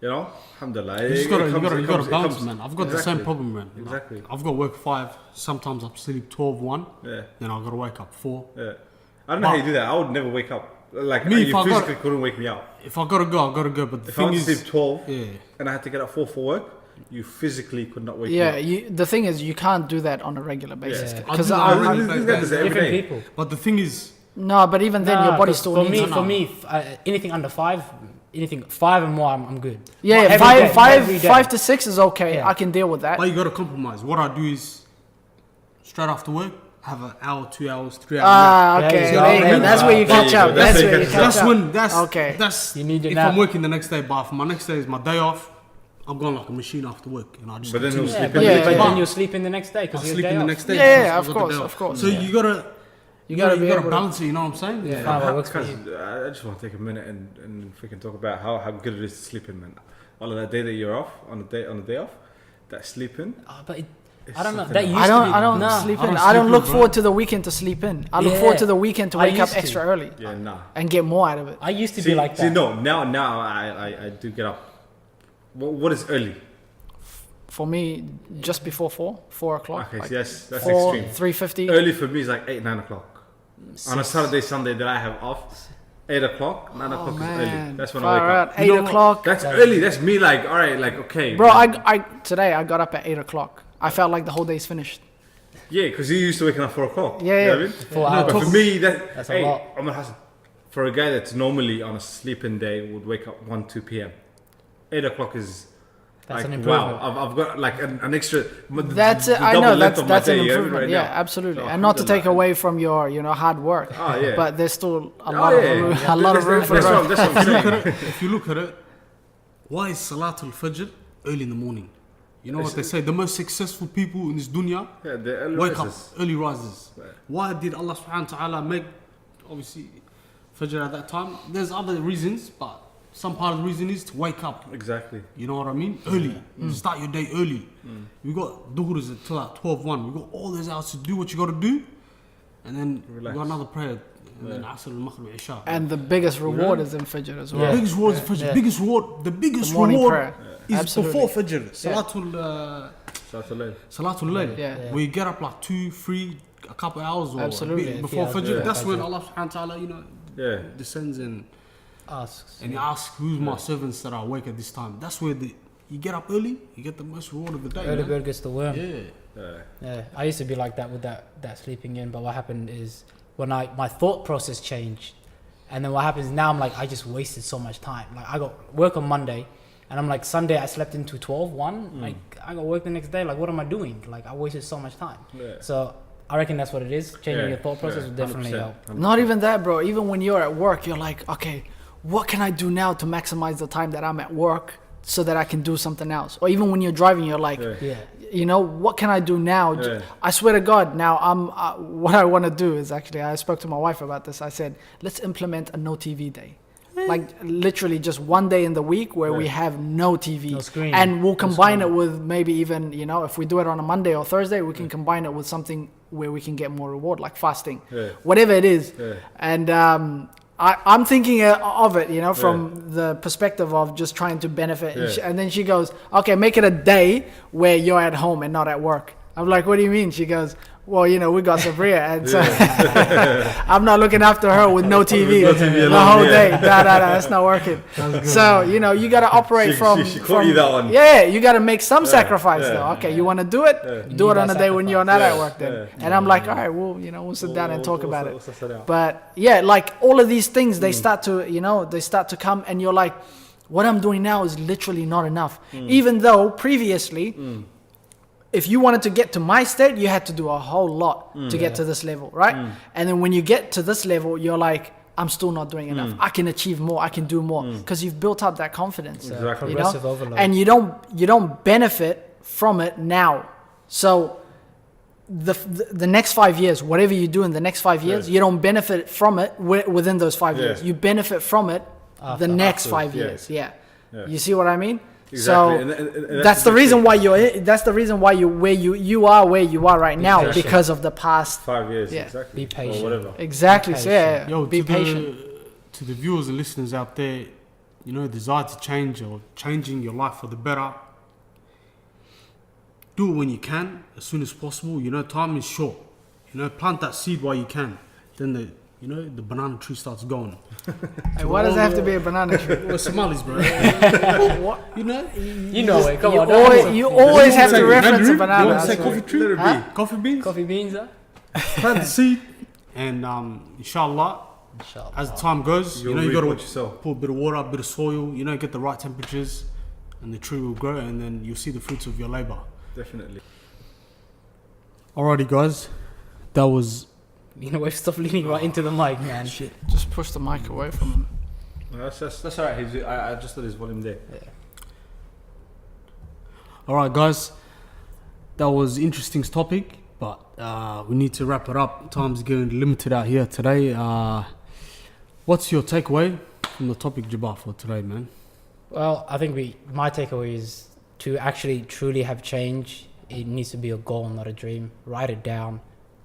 you know, alhamdulillah. You just gotta balance, man. I've got the same Exactly. problem, man. Like, Exactly. I've got to work 5. Sometimes I sleep 12, 1. Yeah, Then I've got to wake up 4. yeah. I don't know how you do that. I would never wake up. Like Me, if you I got- physically couldn't wake me up. If I gotta go, I gotta go. But the If I thing was to is, sleep 12 yeah, and I had to get up 4 for work, you physically could not wake Yeah, me up. the thing is, you can't do that on a regular basis. Yeah. I Because do that I, on a I, regular This guy does it every different day. people. but the thing is, no, but even then, your body still for needs. me, for me, anything under 5, anything 5 and more, I'm good. Yeah, Every five, day, five, every day. 5 to 6 is okay. Yeah. I can deal with that. but you gotta compromise. What I do is, straight after work, have an hour, 2 hours, 3 hours. Ah, Yeah, okay. you go. There you go. There That's you where you go. catch There you up. go. That's That's where where you you catch That's up. when that's Okay. That's You need your if nap. I'm working the next day, but if my next day is my day off, I'm going like a machine after work. You know, I just But then continue he'll Yeah, sleep but, in Yeah, but yeah. then you'll sleep in the next day I'll because you're sleep day in the off. next day. Yeah, because yeah, I've of got the course, day of off. course. So Yeah. you gotta You gotta be you gotta able to- balance it. You know what I'm saying? Yeah. Find what works for Because you. I just want to take a minute and freaking talk about how good it is to sleep in, man. All of that day that you're off on the day off, that sleeping. But is I don't know. something That else. used to be. I don't Nah. sleep I in. don't I don't sleep look in, forward bro. to the weekend to sleep in. I look Yeah. forward to the weekend to I wake up used to. extra early Yeah, nah. and get more out of it. I used to See, be like that. see, no, now I do get up. What is early? For me, just before 4 o'clock. Okay, like see, that's 4, extreme. 3:50. Early for me is like 8, 9 o'clock. On a Saturday, Sunday that I have off, 8 o'clock, 9 o'clock is early. Man, That's when I wake far up. out. 8 o'clock. That's early. That's me. Like, all right, like okay, Bro, man. today I got up at 8 o'clock. I felt like the whole day's finished. Yeah, because you used to waking up 4 o'clock. Yeah, You know yeah. what I mean? 4 hours. But for me, that's a hey, lot. I'm Hassan. For a guy that's normally on a sleeping day would wake up 1, 2 p.m. 8 o'clock is That's like an wow. improvement. I've got like an extra. That's it. the I double know length that's of my that's an day, you know, improvement. right Yeah, now. absolutely. So, And not to take alhamdulillah. away from your hard work. Oh yeah. But there's still a Oh, lot of yeah. room, Yeah, a lot of room for that's growth. what I'm saying. If you look at it, why is Salatul Fajr early in the morning? You know what they say? The most successful people in this dunya Yeah, the early wake rises. up early rises. Yeah. Why did Allah subhanahu wa ta'ala make obviously Fajr at that time? There's other reasons, but some part of the reason is to wake up. Exactly. You know what I mean? Early. You start your day early. We got Dhuhr is until like 12-1. We got all those hours to do what you got to do. And then Relax. we got another prayer. And then Asr al-Maghrib Isha. And the biggest reward is in Fajr as well. Yeah. The biggest reward is Fajr. Yeah. Biggest reward, the biggest The morning reward prayer. is Absolutely. before Fajr. Salatul Layl. Yeah. We get up like 2, 3, a couple hours or Absolutely. a bit before Yeah, Fajr. yeah. That's when Fajr. Allah subhanahu wa ta'ala, you know, Yeah. descends and Asks. he asks, who's my servants that are awake at this time? That's where you get up early, you get the most reward of the day. Early man. bird gets the worm. Yeah. Yeah, I used to be like that with that sleeping in, but what happened is when my thought process changed, and then what happens now, I'm like, I just wasted so much time. Like I got work on Monday, and I'm like, Sunday I slept into 12, 1, like I got work the next day, like what am I doing? Like I wasted so much time. Yeah. So I reckon that's what it is. Changing your thought process will definitely 100%. help. Not even that, bro. Even when you're at work, you're like, okay, what can I do now to maximize the time that I'm at work so that I can do something else? Or even when you're driving, you're like, Yeah. Yeah. you know, what can I do now? Yeah. I swear to God, now what I want to do is actually, I spoke to my wife about this. I said, let's implement a no TV day. Like literally just one day in the week where we have no TV. No screen. And we'll No combine it screen. with maybe even, you know, if we do it on a Monday or Thursday, we can combine it with something where we can get more reward, like fasting. Yeah. Whatever it is. Yeah. And I'm thinking of it, you know, from the perspective of just trying to benefit. Yeah. And then she goes, okay, make it a day where you're at home and not at work. I'm like, what do you mean? She goes, well, you know, we got Sabria, and so I'm not looking after her with no TV, no TV the alone, whole yeah. day. That's not working. So, you know, you got to operate She caught you that one. Yeah, you got to make some sacrifice yeah. though. Okay, you want to do it? You Do it need on that a day when you're not Yeah, at work then. yeah. And I'm like, all right, well, you know, we'll sit down and talk about it. We'll suss it out. But yeah, like all of these things, they start to, you know, they start to come and you're like, What I'm doing now is literally not enough. Even though previously, if you wanted to get to my state, you had to do a whole lot to get to this level, right? And then when you get to this level, you're like, I'm still not doing enough. I can achieve more. I can do more because you've built up that confidence. Exactly. You know? Progressive overload. And you don't benefit from it now. So the next 5 years, whatever you do in the next 5 years, you don't benefit from it within those 5 years. You benefit from it the next 5 years. Yeah. You see what I mean? Exactly. So and that's the the reason thing. why you're where you are right now patient. because of the past. 5 years, Yeah. exactly. Be patient. Or whatever. Exactly. Be So yeah, Yo, be to patient. to the viewers and listeners out there, you know, desire to change or changing your life for the better. Do it when you can, as soon as possible. You know, time is short. You know, plant that seed while you can. Then the banana tree starts going. Hey, why does it have to be a banana tree? We're Somalis, bro. What? You know, You know it. Come You on. always have to reference a You banana. want to say That's coffee right. tree? Let it Huh? be. Coffee beans? Coffee beans, huh? Plant the seed. And inshallah, Inshallah. as the time goes, You'll you reap got what to you sow. put a bit of water, a bit of soil, you know, get the right temperatures, and the tree will grow, and then you'll see the fruits of your labor. Definitely. Alrighty, guys, that was You know, stop leaning right into the mic, man. Shit. Just push the mic away from him. No, that's all right. I adjusted his volume there. alright, guys. That was interesting topic, but we need to wrap it up. Time's getting limited out here today. What's your takeaway from the topic, Jabbar, for today, man? Well, I think my takeaway is to actually truly have change. It needs to be a goal, not a dream. Write it down.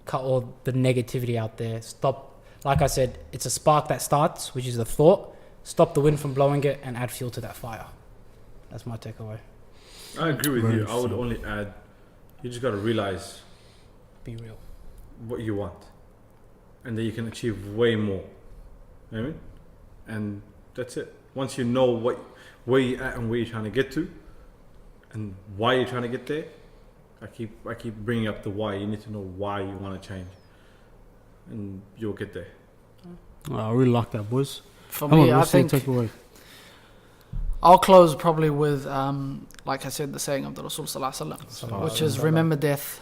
Cut all the negativity out there. Stop. Like I said, it's a spark that starts, which is the thought. Stop the wind from blowing it and add fuel to that fire. That's my takeaway. I agree with Very you. I would interesting. only add, you just got to realize Be real. what you want, and that you can achieve way more. You know what I mean? And that's it. Once you know where you're at and where you're trying to get to, and why you're trying to get there, I keep bringing up the why. You need to know why you want to change, and you'll get there. I really like that, boys. For Come me, on, I what's your think takeaway? I'll close probably with, like I said, the saying of the Rasul Sallallahu Alaihi Wasallam, which is remember death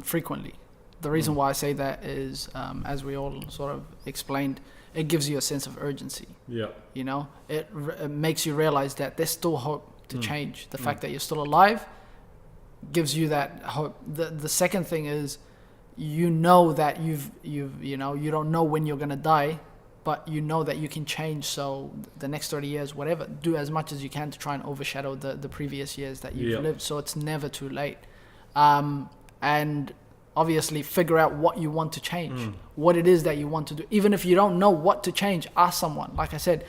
frequently. The reason why I say that is, as we all sort of explained, it gives you a sense of urgency. Yeah. You know, it makes you realize that there's still hope to change. The fact that you're still alive gives you that hope. The second thing is, you know that you know, you don't know when you're gonna die, but you know that you can change. So the next 30 years, whatever, do as much as you can to try and overshadow the previous years that you've lived. So it's never too late. And obviously figure out what you want to change, what it is that you want to do. Even if you don't know what to change, ask someone. Like I said,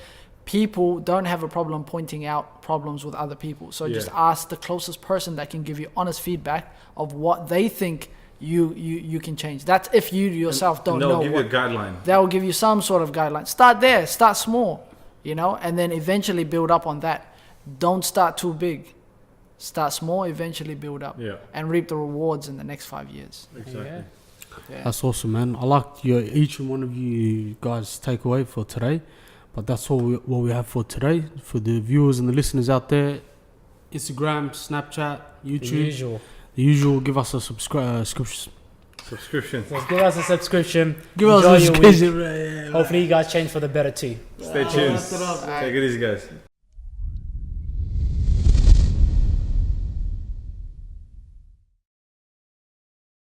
people don't have a problem pointing out problems with other people. So just ask the closest person that can give you honest feedback of what they think you can change. That's if you yourself don't know. They'll give you a guideline. That will give you some sort of guideline. Start there, start small, you know, and then eventually build up on that. Don't start too big. Start small, eventually build up, and reap the rewards in the next 5 years. Exactly. Yeah. That's awesome, man. I like each and one of you guys' takeaway for today. But that's all what we have for today. For the viewers and the listeners out there, Instagram, Snapchat, YouTube. The usual. Give us a subscription. So give us a subscription. Give Enjoy us a your subscription. week. Hopefully you guys change for the better too. Stay tuned. Take it easy, guys.